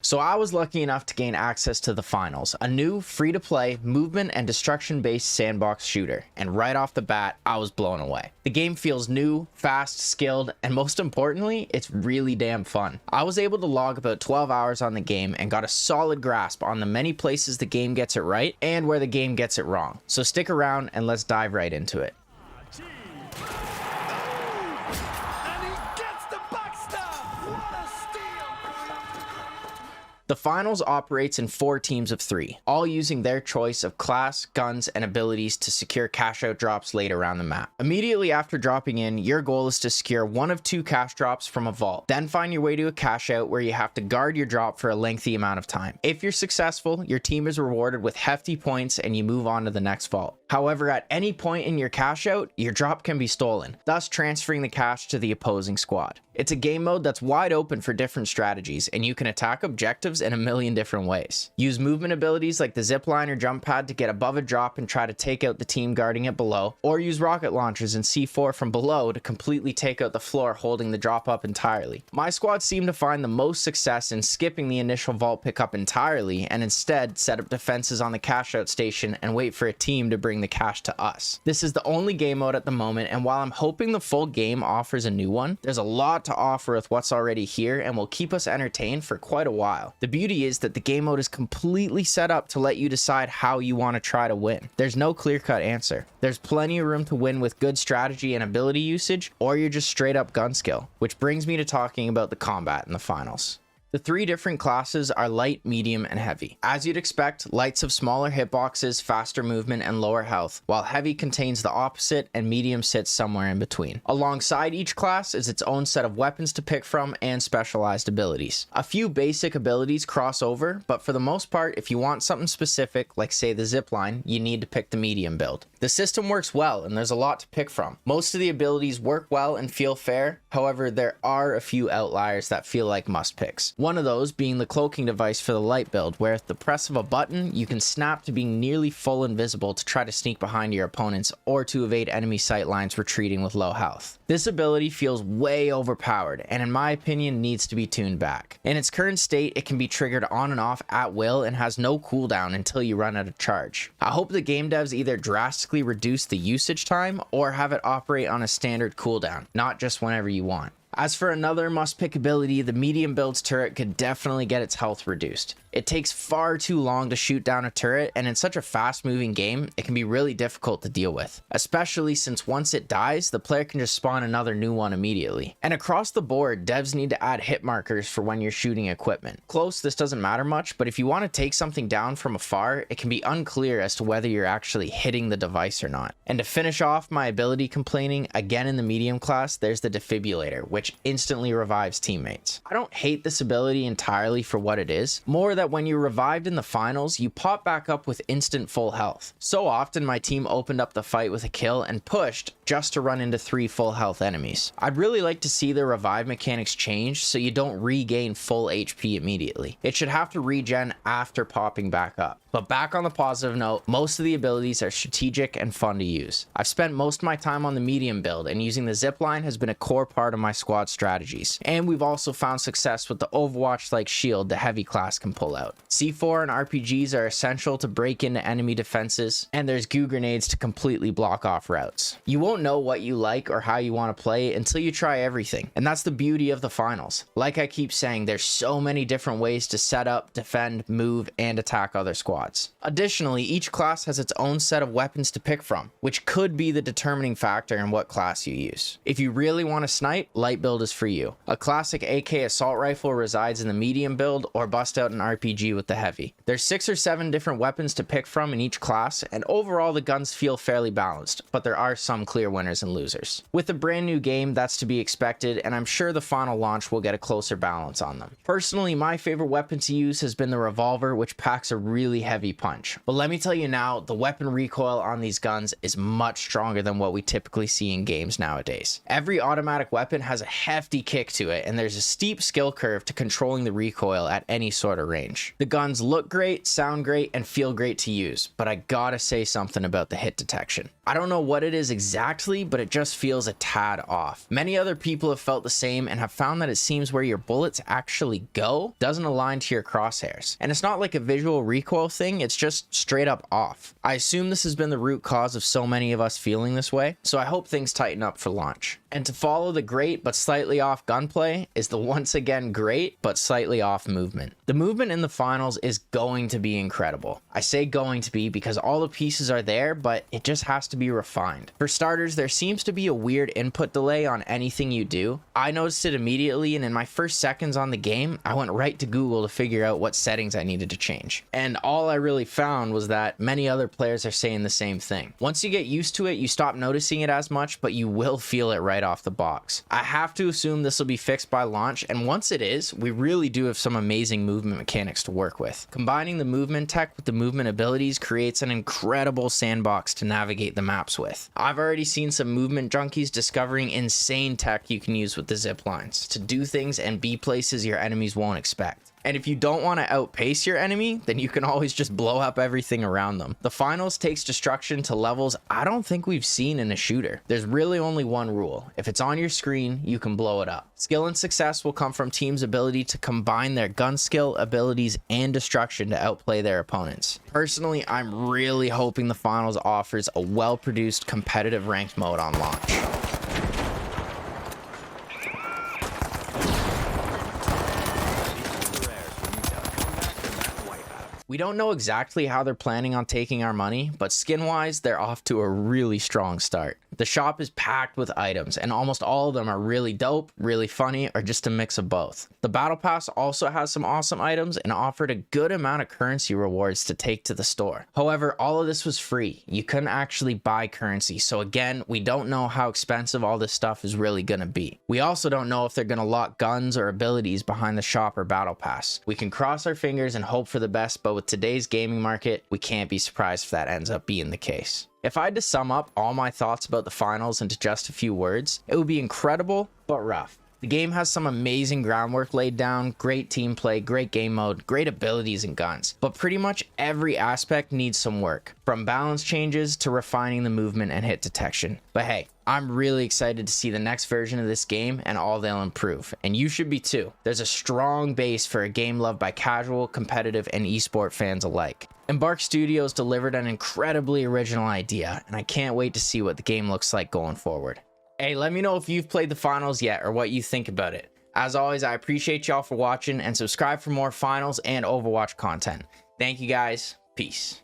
So I was lucky enough to gain access to the finals, a new free-to-play movement and destruction-based sandbox shooter, and right off the bat, I was blown away. The game feels new, fast, skilled, and most importantly, it's really damn fun. I was able to log about 12 hours on the game and got a solid grasp on the many places the game gets it right and where the game gets it wrong. So stick around and let's dive right into it. The finals operates in 4 teams of 3, all using their choice of class, guns, and abilities to secure cash out drops laid around the map. Immediately after dropping in, your goal is to secure 1 of 2 cash drops from a vault. Then find your way to a cash out where you have to guard your drop for a lengthy amount of time. If you're successful, your team is rewarded with hefty points and you move on to the next vault. However, at any point in your cash out, your drop can be stolen, thus transferring the cash to the opposing squad. It's a game mode that's wide open for different strategies, and you can attack objectives in a million different ways. Use movement abilities like the zipline or jump pad to get above a drop and try to take out the team guarding it below, or use rocket launchers and C4 from below to completely take out the floor holding the drop up entirely. My squad seemed to find the most success in skipping the initial vault pickup entirely and instead set up defenses on the cash out station and wait for a team to bring the cash to us. This is the only game mode at the moment, and while I'm hoping the full game offers a new one, there's a lot to offer with what's already here and will keep us entertained for quite a while. The beauty is that the game mode is completely set up to let you decide how you want to try to win. There's no clear-cut answer. There's plenty of room to win with good strategy and ability usage, or you're just straight up gun skill, which brings me to talking about the combat in the finals. The 3 different classes are light, medium, and heavy. As you'd expect, lights have smaller hitboxes, faster movement, and lower health, while heavy contains the opposite and medium sits somewhere in between. Alongside each class is its own set of weapons to pick from and specialized abilities. A few basic abilities cross over, but for the most part, if you want something specific, like say the zipline, you need to pick the medium build. The system works well, and there's a lot to pick from. Most of the abilities work well and feel fair, however, there are a few outliers that feel like must-picks. One of those being the cloaking device for the light build, where at the press of a button, you can snap to being nearly full invisible to try to sneak behind your opponents or to evade enemy sight lines retreating with low health. This ability feels way overpowered and in my opinion needs to be tuned back. In its current state, it can be triggered on and off at will and has no cooldown until you run out of charge. I hope the game devs either drastically reduce the usage time or have it operate on a standard cooldown, not just whenever you want. As for another must-pick ability, the medium build's turret could definitely get its health reduced. It takes far too long to shoot down a turret, and in such a fast-moving game, it can be really difficult to deal with, especially since once it dies, the player can just spawn another new one immediately. And across the board, devs need to add hit markers for when you're shooting equipment. Close, this doesn't matter much, but if you want to take something down from afar, it can be unclear as to whether you're actually hitting the device or not. And to finish off my ability complaining, again in the medium class, there's the defibrillator, which instantly revives teammates. I don't hate this ability entirely for what it is, more that when you're revived in the finals, you pop back up with instant full health. So often my team opened up the fight with a kill and pushed just to run into 3 full health enemies. I'd really like to see the revive mechanics change so you don't regain full HP immediately. It should have to regen after popping back up. But back on the positive note, most of the abilities are strategic and fun to use. I've spent most of my time on the medium build, and using the zipline has been a core part of my squad strategies. And we've also found success with the Overwatch-like shield the heavy class can pull out. C4 and RPGs are essential to break into enemy defenses, and there's goo grenades to completely block off routes. You won't know what you like or how you want to play until you try everything, and that's the beauty of the finals. Like I keep saying, there's so many different ways to set up, defend, move, and attack other squads. Additionally, each class has its own set of weapons to pick from, which could be the determining factor in what class you use. If you really want to snipe, light build is for you. A classic AK assault rifle resides in the medium build, or bust out an RPG with the heavy. There's 6 or 7 different weapons to pick from in each class, and overall the guns feel fairly balanced, but there are some clear winners and losers. With a brand new game, that's to be expected, and I'm sure the final launch will get a closer balance on them. Personally, my favorite weapon to use has been the revolver, which packs a really heavy punch. But let me tell you now, the weapon recoil on these guns is much stronger than what we typically see in games nowadays. Every automatic weapon has a hefty kick to it, and there's a steep skill curve to controlling the recoil at any sort of range. The guns look great, sound great, and feel great to use, but I gotta say something about the hit detection. I don't know what it is exactly exactly, but it just feels a tad off. Many other people have felt the same and have found that it seems where your bullets actually go doesn't align to your crosshairs. And it's not like a visual recoil thing, it's just straight up off. I assume this has been the root cause of so many of us feeling this way, so I hope things tighten up for launch. And to follow the great but slightly off gunplay is the once again great but slightly off movement. The movement in the finals is going to be incredible. I say going to be because all the pieces are there, but it just has to be refined. For starters, there seems to be a weird input delay on anything you do. I noticed it immediately, and in my first seconds on the game, I went right to Google to figure out what settings I needed to change. And all I really found was that many other players are saying the same thing. Once you get used to it, you stop noticing it as much, but you will feel it right off the box. I have to assume this will be fixed by launch, and once it is, we really do have some amazing movement mechanics to work with. Combining the movement tech with the movement abilities creates an incredible sandbox to navigate the maps with. I've already seen some movement junkies discovering insane tech you can use with the zip lines to do things and be places your enemies won't expect. And if you don't want to outpace your enemy, then you can always just blow up everything around them. The finals takes destruction to levels I don't think we've seen in a shooter. There's really only one rule. If it's on your screen, you can blow it up. Skill and success will come from teams' ability to combine their gun skill, abilities, and destruction to outplay their opponents. Personally, I'm really hoping the finals offers a well-produced competitive ranked mode on launch. We don't know exactly how they're planning on taking our money, but skin-wise, they're off to a really strong start. The shop is packed with items, and almost all of them are really dope, really funny, or just a mix of both. The Battle Pass also has some awesome items and offered a good amount of currency rewards to take to the store. However, all of this was free. You couldn't actually buy currency, so again, we don't know how expensive all this stuff is really gonna be. We also don't know if they're gonna lock guns or abilities behind the shop or Battle Pass. We can cross our fingers and hope for the best, but with today's gaming market, we can't be surprised if that ends up being the case. If I had to sum up all my thoughts about the finals into just a few words, it would be incredible, but rough. The game has some amazing groundwork laid down, great team play, great game mode, great abilities and guns, but pretty much every aspect needs some work, from balance changes to refining the movement and hit detection. But hey, I'm really excited to see the next version of this game and all they'll improve, and you should be too. There's a strong base for a game loved by casual, competitive, and esport fans alike. Embark Studios delivered an incredibly original idea, and I can't wait to see what the game looks like going forward. Hey, let me know if you've played the finals yet or what you think about it. As always, I appreciate y'all for watching, and subscribe for more finals and Overwatch content. Thank you guys. Peace.